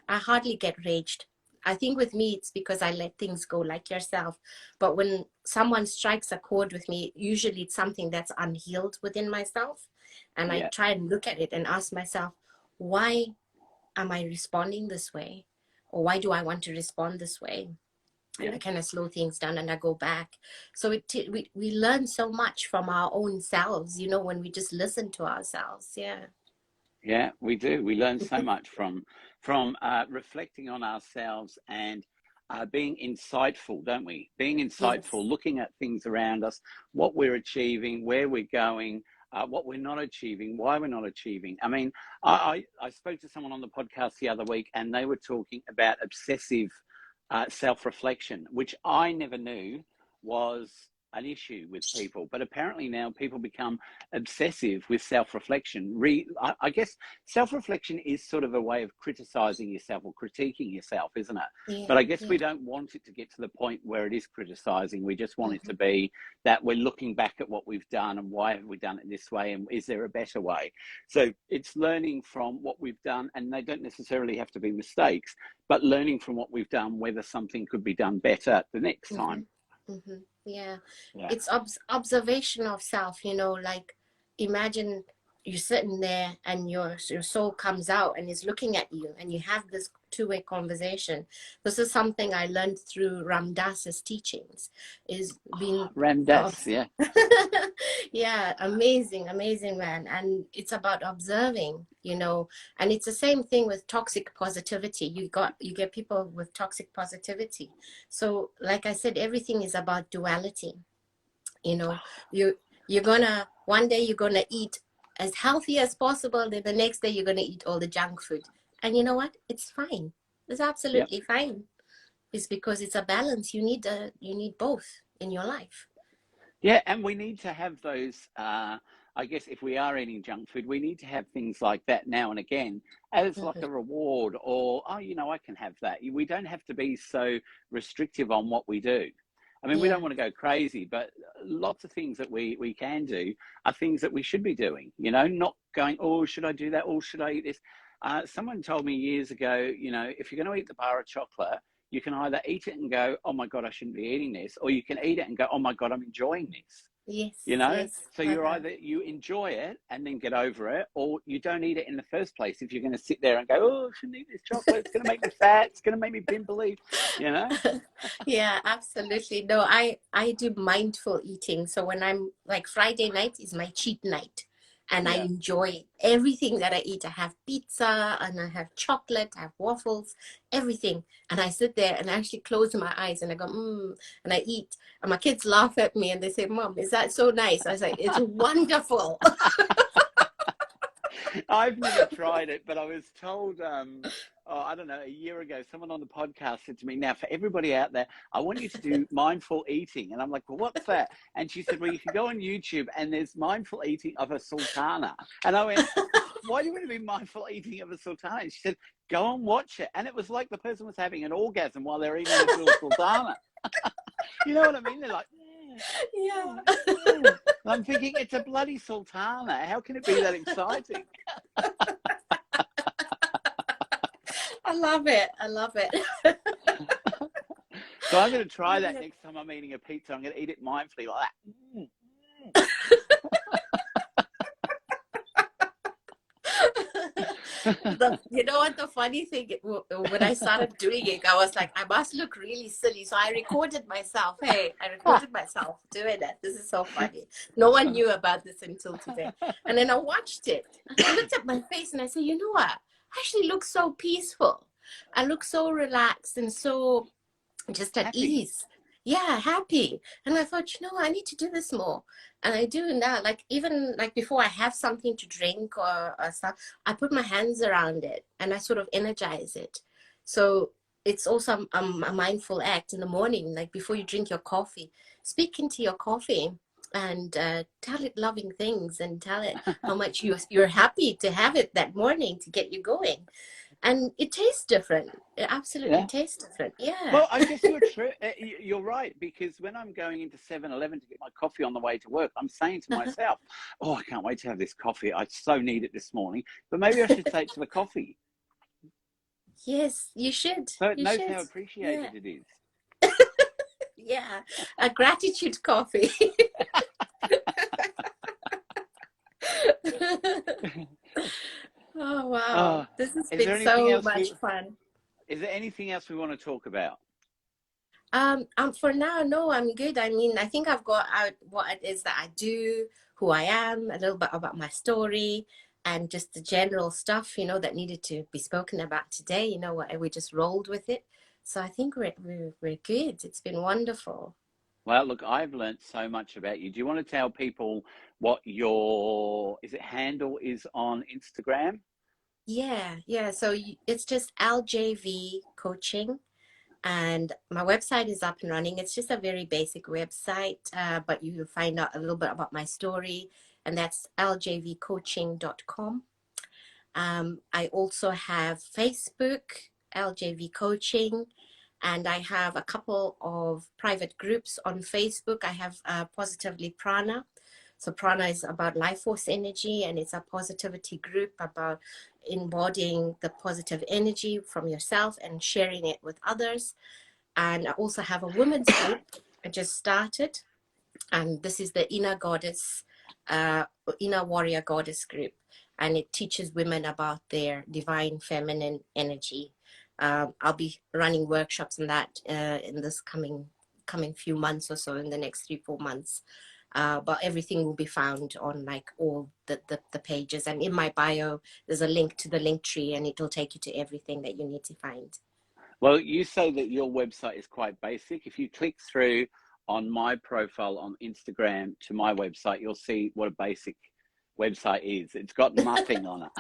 I hardly get raged. I think with me, it's because I let things go like yourself. But when someone strikes a chord with me, usually it's something that's unhealed within myself. And I Yeah. try and look at it and ask myself, why am I responding this way? Or why do I want to respond this way? and I kind of slow things down and I go back. So we learn so much from our own selves, you know, when we just listen to ourselves. Yeah. Yeah, we do. We learn so much from reflecting on ourselves and being insightful, don't we? Being insightful, Yes. looking at things around us, what we're achieving, where we're going, what we're not achieving, why we're not achieving. I mean, I spoke to someone on the podcast the other week, and they were talking about obsessive self-reflection, which I never knew was an issue with people, but apparently now people become obsessive with self-reflection. I guess self-reflection is sort of a way of criticizing yourself or critiquing yourself, isn't it? Yeah. But I guess Yeah. we don't want it to get to the point where it is criticizing. We just want it Mm-hmm. to be that we're looking back at what we've done and why have we done it this way and is there a better way. So it's learning from what we've done, and they don't necessarily have to be mistakes, but learning from what we've done whether something could be done better the next Mm-hmm. time. Mm-hmm. Yeah. Yeah. It's observation of self, you know, like imagine you're sitting there and your soul comes out and is looking at you and you have this two-way conversation. This is something I learned through Ram Dass's teachings, is being Ramdas, yeah. yeah, amazing man. And it's about observing, you know, and it's the same thing with toxic positivity. You get people with toxic positivity. So like I said, everything is about duality. You know, you're gonna one day you're gonna eat as healthy as possible, then the next day you're gonna eat all the junk food. And you know what? It's fine. It's Yep. absolutely fine. It's because it's a balance. You need both in your life. Yeah, and we need to have those. I guess if we are eating junk food, we need to have things like that now and again as like Mm-hmm. a reward, or oh, you know, I can have that. We don't have to be so restrictive on what we do. I mean, we Yeah. don't want to go crazy, but lots of things that we can do are things that we should be doing. You know, not going, oh, should I do that? Or should I eat this? Someone told me years ago, you know, if you're going to eat the bar of chocolate, you can either eat it and go, oh my God, I shouldn't be eating this, or you can eat it and go, oh my God, I'm enjoying this. Yes. You know, Yes. so you're either you enjoy it and then get over it, or you don't eat it in the first place. If you're going to sit there and go, oh, I shouldn't eat this chocolate, it's going to make me fat, it's going to make me pimply, you know. Yeah, absolutely. No, I do mindful eating. So when I'm like Friday night is my cheat night and I Yeah. enjoy everything that I eat. I have pizza and I have chocolate, I have waffles, everything. And I sit there and I actually close my eyes and I go, and I eat. And my kids laugh at me and they say, Mom, is that so nice? I was like, it's wonderful. I've never tried it, but I was told, oh, I don't know, a year ago, someone on the podcast said to me, now for everybody out there, I want you to do mindful eating. And I'm like, well, what's that? And she said, well, you can go on YouTube and there's mindful eating of a sultana. And I went, why do you want to be mindful eating of a sultana? And she said, go and watch it. And it was like the person was having an orgasm while they're eating this little sultana. You know what I mean? They're like, Yeah. and I'm thinking, it's a bloody sultana. How can it be that exciting? I love it. I love it. So I'm going to try that next time I'm eating a pizza. I'm going to eat it mindfully like that. You know what the funny thing, when I started doing it, I was like, I must look really silly. So I recorded myself. Hey, I recorded myself doing it. This is so funny. No one knew about this until today. And then I watched it. I looked at my face and I said, you know what? I actually look so peaceful. I look so relaxed and so just at Happy. ease. Yeah, happy. And I thought, you know, I need to do this more. And I do now. Like even like before I have something to drink or stuff, I put my hands around it and I sort of energize it. So it's also a mindful act in the morning, like before you drink your coffee, speak into your coffee and tell it loving things and tell it how much you're happy to have it that morning to get you going. And it tastes different. It absolutely tastes different. Yeah. Well, I guess you're right, because when I'm going into 7-Eleven to get my coffee on the way to work, I'm saying to myself, oh, I can't wait to have this coffee. I so need it this morning. But maybe I should say it to the coffee. Yes, you should. So it You knows should. how appreciated it is. Yeah. A gratitude coffee. Oh, wow. This has been so much fun. Is there anything else we want to talk about? For now, no, I'm good. I mean, I think I've got out what it is that I do, who I am, a little bit about my story, and just the general stuff, that needed to be spoken about today. What we just rolled with it. So I think we're good. It's been wonderful. Well, look, I've learned so much about you. Do you want to tell people what your handle is on Instagram? Yeah. So it's just LJV coaching. And my website is up and running. It's just a very basic website, but you will find out a little bit about my story, and that's ljvcoaching.com. I also have Facebook, LJV Coaching, and I have a couple of private groups on Facebook. I have Positively Prana. So Prana is about life force energy, and it's a positivity group about embodying the positive energy from yourself and sharing it with others. And I also have a women's group I just started, and this is the inner warrior goddess group, and it teaches women about their divine feminine energy. I'll be running workshops on that in this coming few months or so, in the next 3-4 months. But everything will be found on like all the pages, and in my bio there's a link to the link tree, and it'll take you to everything that you need to find. Well, you say that your website is quite basic. If you click through on my profile on Instagram to my website, you'll see what a basic website is. It's got nothing on it.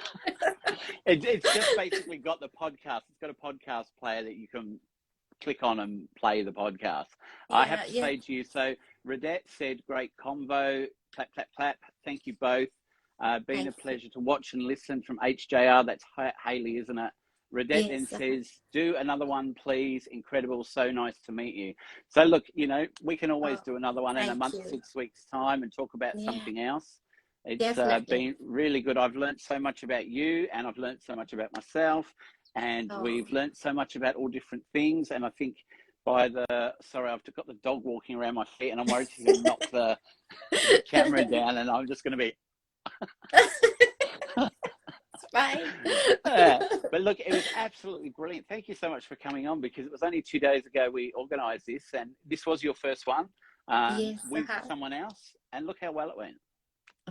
It's just basically got the podcast. It's got a podcast player that you can click on and play the podcast. I have to say to you, so Redette said, great convo, clap, clap, clap. Thank you both. Been a pleasure to watch and listen from HJR. That's Haley, isn't it? Redette then says, do another one, please. Incredible. So nice to meet you. So look, we can always do another one in a month, 6 weeks time, and talk about something else. It's been really good. I've learned so much about you, and I've learned so much about myself, and we've learned so much about all different things. And I think I've got the dog walking around my feet, and I'm worried she's going to knock the camera down, and I'm just going to be... Bye. But look, it was absolutely brilliant. Thank you so much for coming on, because it was only 2 days ago we organised this, and this was your first one with someone else, and look how well it went.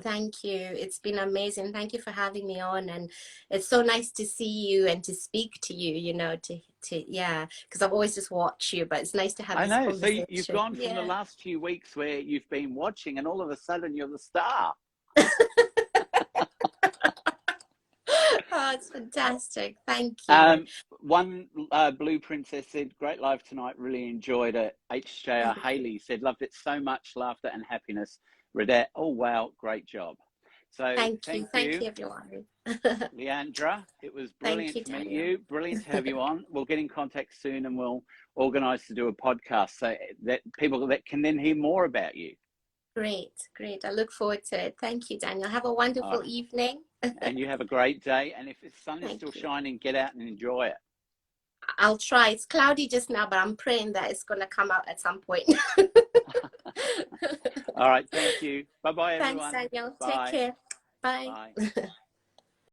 Thank you. It's been amazing. Thank you for having me on, and it's so nice to see you and to speak to you, because I've always just watched you, but it's nice to have this conversation. So you've gone from the last few weeks where you've been watching, and all of a sudden you're the star. Oh, it's fantastic. Thank you. One Blue Princess said, great live tonight. Really enjoyed it. HJR Haley said, loved it so much. Laughter and happiness. Redette, oh, wow. Great job. So thank you. Thank you, everyone. Lyandra, it was brilliant to meet you. Brilliant to have you on. We'll get in contact soon, and we'll organise to do a podcast so that people that can then hear more about you. Great. I look forward to it. Thank you, Daniel. Have a wonderful evening. And you have a great day. And if the sun is still shining, get out and enjoy it. I'll try. It's cloudy just now, but I'm praying that it's going to come out at some point. All right. Thank you. Bye-bye, everyone. Thanks, Daniel. Bye. Take care. Bye. Bye.